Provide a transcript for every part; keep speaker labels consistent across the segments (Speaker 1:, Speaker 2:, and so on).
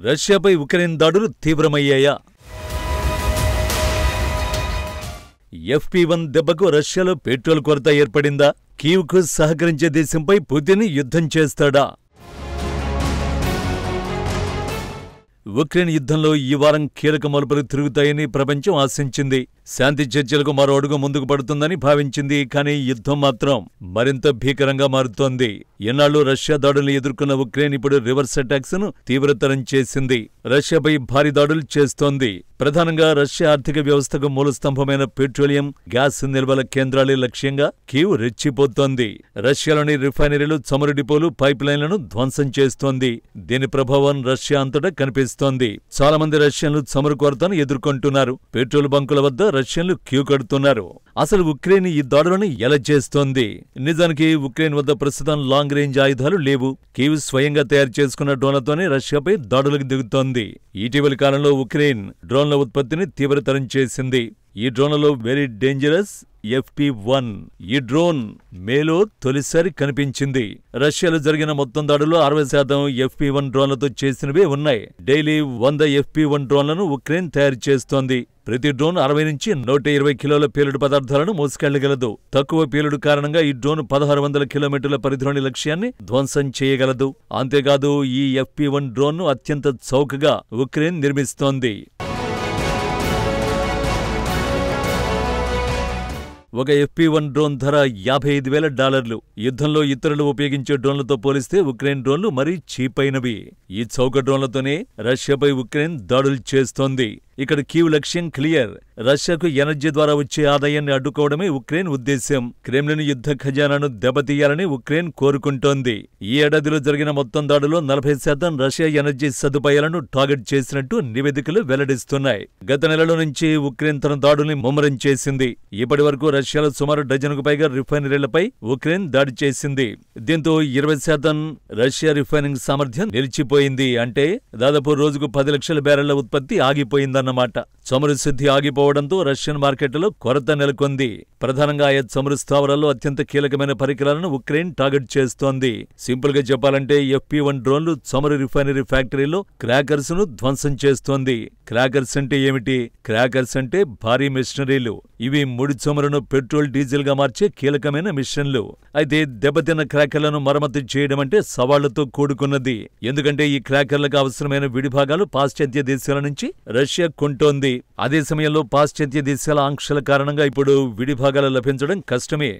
Speaker 1: రష్యాపై Ukraine దాడులు తీవ్రమయ్యాయా? FP1 దెబ్బకు రష్యాలో పెట్రోల్ కొరత ఏర్పడిందా? కీవ్కు సహకరించే దేశంపై పుతిన్ యుద్ధం చేస్తాడా? ఉక్రెయిన్ యుద్ధంలో ఈ వారం కీలక మలుపులు తిరుగుతాయని ప్రపంచం ఆశించింది. శాంతి చర్చలకు మరో అడుగు ముందుకు పడుతుందని భావించింది. కానీ యుద్ధం మాత్రం మరింత భీకరంగా మారుతోంది. ఎన్నాళ్లు రష్యా దాడుల్ని ఎదుర్కొన్న ఉక్రెయిన్ ఇప్పుడు రివర్స్ అటాక్స్ ను తీవ్రతరం చేసింది. రష్యాపై భారీ దాడులు చేస్తోంది. ప్రధానంగా రష్యా ఆర్థిక వ్యవస్థకు మూలస్తంభమైన పెట్రోలియం, గ్యాస్ నిల్వల కేంద్రాలే లక్ష్యంగా కీవ్ రెచ్చిపోతోంది. రష్యాలోని రిఫైనరీలు, చమురు డిపోలు, పైప్ లైన్లను ధ్వంసం చేస్తోంది. దీని ప్రభావం రష్యా అంతటా కనిపిస్తోంది. చాలా మంది రష్యన్లు చమురు కొరతను ఎదుర్కొంటున్నారు. పెట్రోల్ బంకుల వద్ద రష్యన్లు క్యూ కడుతున్నారు. అసలు ఉక్రెయిన్ ఈ దాడులను ఎలా చేస్తోంది? నిజానికి ఉక్రెయిన్ వద్ద ప్రస్తుతం లాంగ్ రేంజ్ ఆయుధాలు లేవు. కీవ్ స్వయంగా తయారు చేసుకున్న డ్రోన్లతోనే రష్యాపై దాడులకు దిగుతోంది. ఇటీవలి కాలంలో ఉక్రెయిన్ డ్రోన్ల ఉత్పత్తిని తీవ్రతరం చేసింది. ఈ డ్రోన్లలో వెరీ డేంజరస్ FP1. ఈ డ్రోన్ మేలో తొలిసారి కనిపించింది. రష్యాలో జరిగిన మొత్తం దాడుల్లో 60% FP1 డ్రోన్లతో చేసినవే ఉన్నాయి. డైలీ 100 FP1 డ్రోన్లను ఉక్రెయిన్ తయారు చేస్తోంది. ప్రతి డ్రోన్ 60 నుంచి 120 కిలోల పేలుడు పదార్థాలను మోసుకెళ్లగలదు. తక్కువ పేలుడు కారణంగా ఈ డ్రోన్ 1600 కిలోమీటర్ల పరిధిలోని లక్ష్యాన్ని ధ్వంసం చేయగలదు. అంతేకాదు ఈ FP1 డ్రోన్ను అత్యంత చౌకగా ఉక్రెయిన్ నిర్మిస్తోంది. ఒక FP1 డ్రోన్ ధర $55,000. యుద్ధంలో ఇతరులు ఉపయోగించే డ్రోన్లతో పోలిస్తే ఉక్రెయిన్ డ్రోన్లు మరీ చీప్ అయినవి. ఈ చౌక డ్రోన్లతోనే రష్యాపై ఉక్రెయిన్ దాడులు చేస్తోంది. ఇక్కడ కీవ్ లక్ష్యం క్లియర్. రష్యాకు ఎనర్జీ ద్వారా వచ్చే ఆదాయాన్ని అడ్డుకోవడమే ఉక్రెయిన్ ఉద్దేశ్యం. క్రెమ్లిన్ యుద్ధ ఖజానాను దెబ్బతీయాలని ఉక్రెయిన్ కోరుకుంటోంది. ఈ ఏడాదిలో జరిగిన మొత్తం దాడులో 40% రష్యా ఎనర్జీ సదుపాయాలను టార్గెట్ చేసినట్టు నివేదికలు వెల్లడిస్తున్నాయి. గత నెలలో నుంచి ఉక్రెయిన్ తన దాడుల్ని ముమ్మరం చేసింది. ఇప్పటి వరకు రష్యాలో సుమారు డజనుకు పైగా రిఫైనరీలపై ఉక్రెయిన్ దాడి చేసింది. దీంతో 20% రష్యా రిఫైనింగ్ సామర్థ్యం నిలిచిపోయింది. అంటే దాదాపు రోజుకు 10 లక్షల బ్యారెళ్ల ఉత్పత్తి ఆగిపోయిందన్నమాట. చమురు శుద్ధి ఆగిపోవడంతో రష్యన్ మార్కెట్లో కొరత నెలకొంది. ప్రధానంగా ఆయా చమురు స్థావరాల్లో అత్యంత కీలకమైన పరికరాలను ఉక్రెయిన్ టార్గెట్ చేస్తోంది. సింపుల్ గా చెప్పాలంటే FP1 డ్రోన్లు చమురు రిఫైనరీ ఫ్యాక్టరీలో క్రాకర్స్ ను ధ్వంసం చేస్తోంది. క్రాకర్స్ అంటే ఏమిటి? క్రాకర్స్ అంటే భారీ మిషనరీలు. ఇవి ముడి చమురును పెట్రోల్, డీజిల్ గా మార్చే కీలకమైన మిషన్లు. అయితే దెబ్బతిన్న క్రాకర్లను మరమ్మతు చేయడం అంటే సవాళ్లతో కూడుకున్నది. ఎందుకంటే ఈ క్రాకర్లకు అవసరమైన విడిభాగాలు పాశ్చాత్య దేశాల నుంచి రష్యా కొంటోంది. అదే సమయంలో పాశ్చాత్య దేశాల ఆంక్షల కారణంగా ఇప్పుడు విడిభాగాలు లభించడం కష్టమే.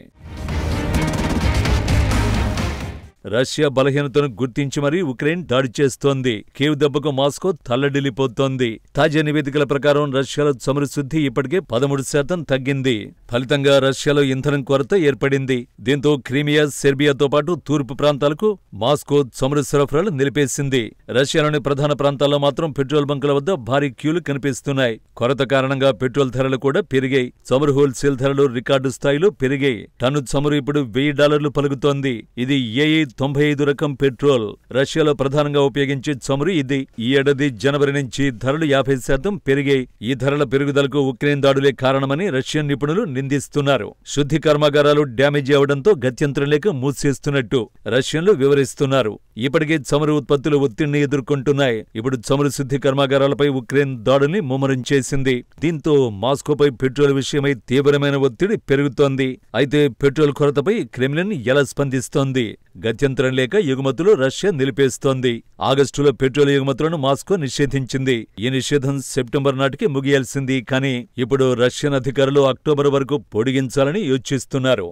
Speaker 1: రష్యా బలహీనతను గుర్తించి మరీ ఉక్రెయిన్ దాడి చేస్తోంది. కీవ్ దెబ్బకు మాస్కో తల్లడిల్లిపోతోంది. తాజా నివేదికల ప్రకారం రష్యాలో చమురు శుద్ధి ఇప్పటికే 13% తగ్గింది. ఫలితంగా రష్యాలో ఇంధనం కొరత ఏర్పడింది. దీంతో క్రీమియా, సెర్బియాతో పాటు తూర్పు ప్రాంతాలకు మాస్కో చమురు సరఫరాలు నిలిపేసింది. రష్యాలోని ప్రధాన ప్రాంతాల్లో మాత్రం పెట్రోల్ బంకుల వద్ద భారీ క్యూలు కనిపిస్తున్నాయి. కొరత కారణంగా పెట్రోల్ ధరలు కూడా పెరిగాయి. చమురు హోల్సేల్ ధరలు రికార్డు స్థాయిలో పెరిగాయి. టన్ను చమురు ఇప్పుడు $1000 పలుకుతోంది. ఇది AA95 రకం పెట్రోల్. రష్యాలో ప్రధానంగా ఉపయోగించే చమురు ఇది. ఈ ఏడాది జనవరి నుంచి ధరలు 50% పెరిగాయి. ఈ ధరల పెరుగుదలకు ఉక్రెయిన్ దాడులే కారణమని రష్యన్ నిపుణులు నిందిస్తున్నారు. శుద్ధి కర్మాగారాలు డ్యామేజీ అవడంతో గత్యంతరం లేక మూసేస్తున్నట్టు రష్యన్లు వివరిస్తున్నారు. ఇప్పటికే చమురు ఉత్పత్తులు ఒత్తిడిని ఎదుర్కొంటున్నాయి. ఇప్పుడు చమురు శుద్ధి కర్మాగారాలపై ఉక్రెయిన్ దాడుల్ని ముమ్మరం చేసింది. దీంతో మాస్కోపై పెట్రోల్ విషయమై తీవ్రమైన ఒత్తిడి పెరుగుతోంది. అయితే పెట్రోల్ కొరతపై క్రెమ్లిన్ ఎలా స్పందిస్తోంది? గత్యంతరం లేక ఎగుమతులు రష్యా నిలిపేస్తోంది. ఆగస్టులో పెట్రోల్ ఎగుమతులను మాస్కో నిషేధించింది. ఈ నిషేధం సెప్టెంబర్ నాటికి ముగియాల్సింది. కానీ ఇప్పుడు రష్యన్ అధికారులు అక్టోబర్ వరకు పొడిగించాలని యోచిస్తున్నారు.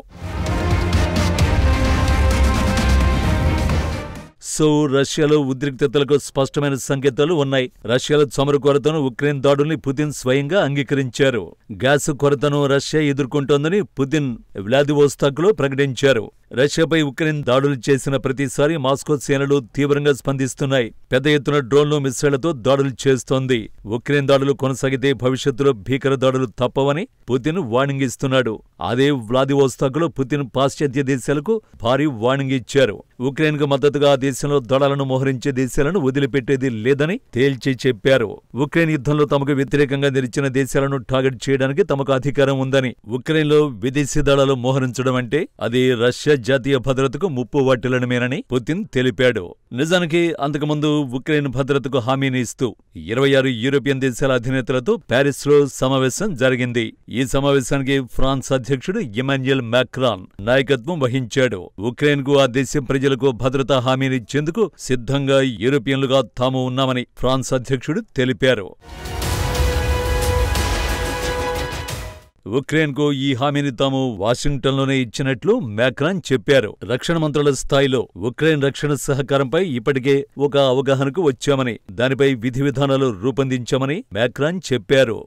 Speaker 1: సో రష్యాలో ఉద్రిక్తతలకు స్పష్టమైన సంకేతాలు ఉన్నాయి. రష్యాలో చమురు కొరతను, ఉక్రెయిన్ దాడుల్ని పుతిన్ స్వయంగా అంగీకరించారు. గ్యాస్ కొరతను రష్యా ఎదుర్కొంటోందని పుతిన్ వ్లాదివోస్తాక్లో ప్రకటించారు. రష్యాపై ఉక్రెయిన్ దాడులు చేసిన ప్రతిసారి మాస్కో సేనలు తీవ్రంగా స్పందిస్తున్నాయి. పెద్ద ఎత్తున డ్రోన్లు, మిస్సైళ్లతో దాడులు చేస్తోంది. ఉక్రెయిన్ దాడులు కొనసాగితే భవిష్యత్తులో భీకర దాడులు తప్పవని పుతిన్ వార్నింగ్ ఇస్తున్నాడు. అదే వ్లాదివోస్తాక్లో పుతిన్ పాశ్చాత్య దేశాలకు భారీ వార్నింగ్ ఇచ్చారు. ఉక్రెయిన్కు మద్దతుగా ఆ దేశంలో దళాలను మోహరించే దేశాలను వదిలిపెట్టేది లేదని తేల్చి చెప్పారు. ఉక్రెయిన్ యుద్ధంలో తమకు వ్యతిరేకంగా నిలిచిన దేశాలను టార్గెట్ చేయడానికి తమకు అధికారం ఉందని, ఉక్రెయిన్లో విదేశీ దళాలు మోహరించడం అంటే అది రష్యా జాతీయ భద్రతకు ముప్పు వాటిల్లడమేనని పుతిన్ తెలిపాడు. నిజానికి అంతకుముందు ఉక్రెయిన్ భద్రతకు హామీని ఇస్తూ 26 యూరోపియన్ దేశాల అధినేతలతో ప్యారిస్లో సమావేశం జరిగింది. ఈ సమావేశానికి ఫ్రాన్స్ అధ్యక్షుడు ఇమాన్యుయల్ మాక్రాన్ నాయకత్వం వహించాడు. ఉక్రెయిన్కు ఆ దేశం ప్రజలకు భద్రతా హామీనిచ్చేందుకు సిద్ధంగా యూరోపియన్లుగా తాము ఉన్నామని ఫ్రాన్స్ అధ్యక్షుడు తెలిపారు. ఉక్రెయిన్కు ఈ హామీని తాము వాషింగ్టన్లోనే ఇచ్చినట్లు మాక్రాన్ చెప్పారు. రక్షణ మంత్రుల స్థాయిలో ఉక్రెయిన్ రక్షణ సహకారంపై ఇప్పటికే ఒక అవగాహనకు వచ్చామని, దానిపై విధి విధానాలు రూపొందించామని మాక్రాన్ చెప్పారు.